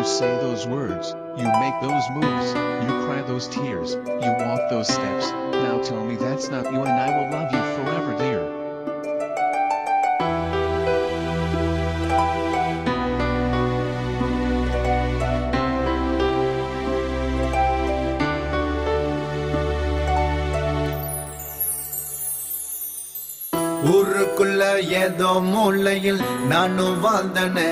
You say those words, you make those moves, you cry those tears, you walk those steps. Now tell me that's not you and I will love you forever, dear. ஊருக்குள்ள ஏதோ மூலையில் நானும் வாழ்ந்தனே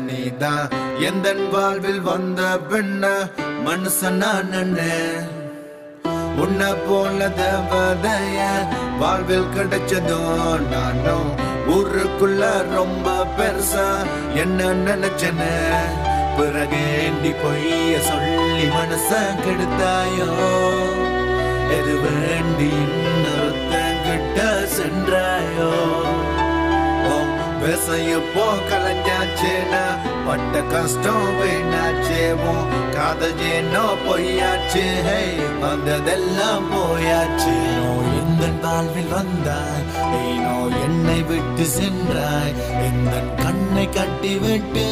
நீதான் எந்தன் வாழ்வில் வந்த பெண்ண மனுஷன் நானே உன்னை போல தேவதைய வாழ்வில் கிடைச்சதோ நானும் ஊருக்குள்ள ரொம்ப பெருசா என்ன நினைச்சனே பிறகு ஏண்டி பொய்ய சொல்லி மனச கெடுத்தாயோ எது வேண்டி இன்னொருத்தங்கிட்ட சென்றாயோ பேசையப்போ கலைஞ்சாச்சேனா பட்ட கஷ்டம் வேணாச்சேவோ காதல் ஏனோ பொய்யாச்சு வந்ததெல்லாம் போயாச்சு எந்த வாழ்வில் வந்தாய் ஏனோ என்னை விட்டு சென்றாய் எந்த கண்ணை கட்டி விட்டு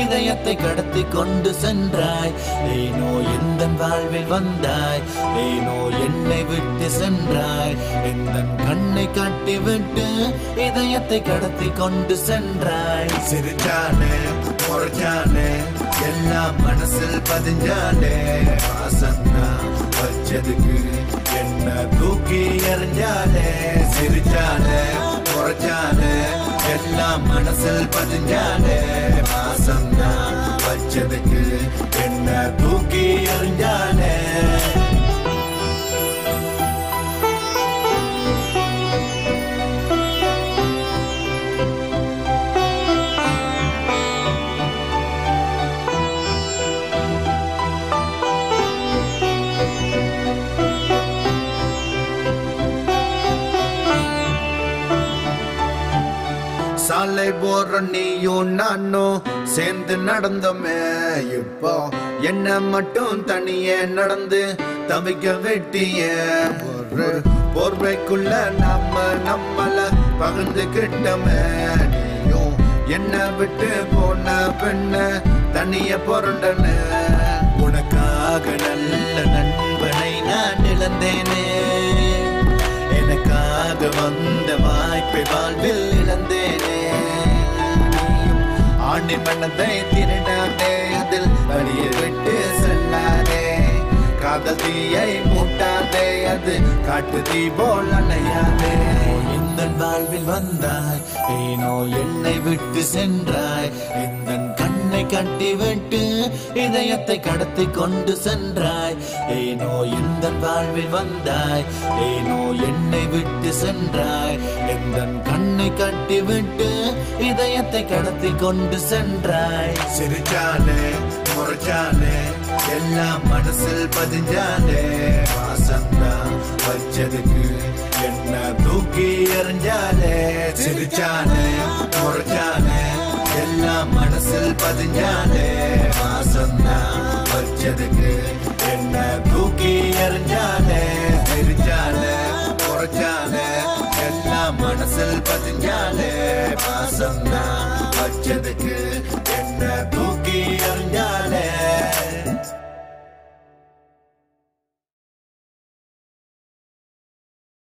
இதயத்தை கடத்தி கொண்டு சென்றாய் ஏனோ எந்த வாழ்வில் வந்தாய் ஏனோ என்னை விட்டு சென்றாய் எந்த கண்ணை கட்டி விட்டு இதயத்தை கடத்தி கொண்டு சென்றாய் சிரிச்சானே முறைச்சானே எல்லாம் மனசில் பதிஞ்சானே வாசன்னா வச்சதுக்கு என்ன தூக்கி எறிஞ்சானே சிரிச்சானே முறைச்சானே எல்லாம் மனசில் பதிஞ்சானே வாசன்னா வச்சதுக்கு என்ன தூக்கி எறிஞ்சானே சாலை போற நீயும் நானும் சேர்ந்து நடந்தோமே இப்போ என்ன மட்டும் தனியே நடந்து தவிக்க வெட்டிய ஒரு போர்வைக்குள்ள நம்மள பகிர்ந்துகிட்டோமே நீயும் என்ன விட்டு போன பெண்ண தனிய பொருண்டன உனக்காக நல்ல நண்பனை நான் இழந்தேனே எனக்காக வந்த வாய்ப்பை வாழ்வில் இழந்தேனே ஆண்டி மனதை திருடாதே அதில் வழியை விட்டு செல்லாதே காதல் தீயை மூட்டாதே அது காட்டு தீ போல் அணையாதே இந்த வாழ்வில் வந்தாய் ஏனோ என்னை விட்டு சென்றாய் இந்த கண்ணை கட்டி விட்டு இதயத்தை கடத்தி கொண்டு சென்றாய் ஏனோ இந்த வாழ்வில் வந்தாய் ஏனோ என்னை விட்டு சென்றாய் எந்த கண்ணை கட்டி விட்டு இதயத்தை கடத்தி கொண்டு சென்றாய் சிரிச்சானே முறைச்சானே எல்லாம் மனசில் பதிஞ்சானே வாசந்தா வச்சதுக்கு என்ன தூக்கி எறிஞ்சானே சிரிச்சானே முறைச்சானே எல்லாம் மனசில் பதிஞ்சானே வாசந்தா வச்சதுக்கு என்ன தூக்கி எறிஞ்சானே சிரிச்சானே முறைச்சானே எல்லாம் மனசில் பதிஞ்சானே வாசந்தா வச்சதுக்கு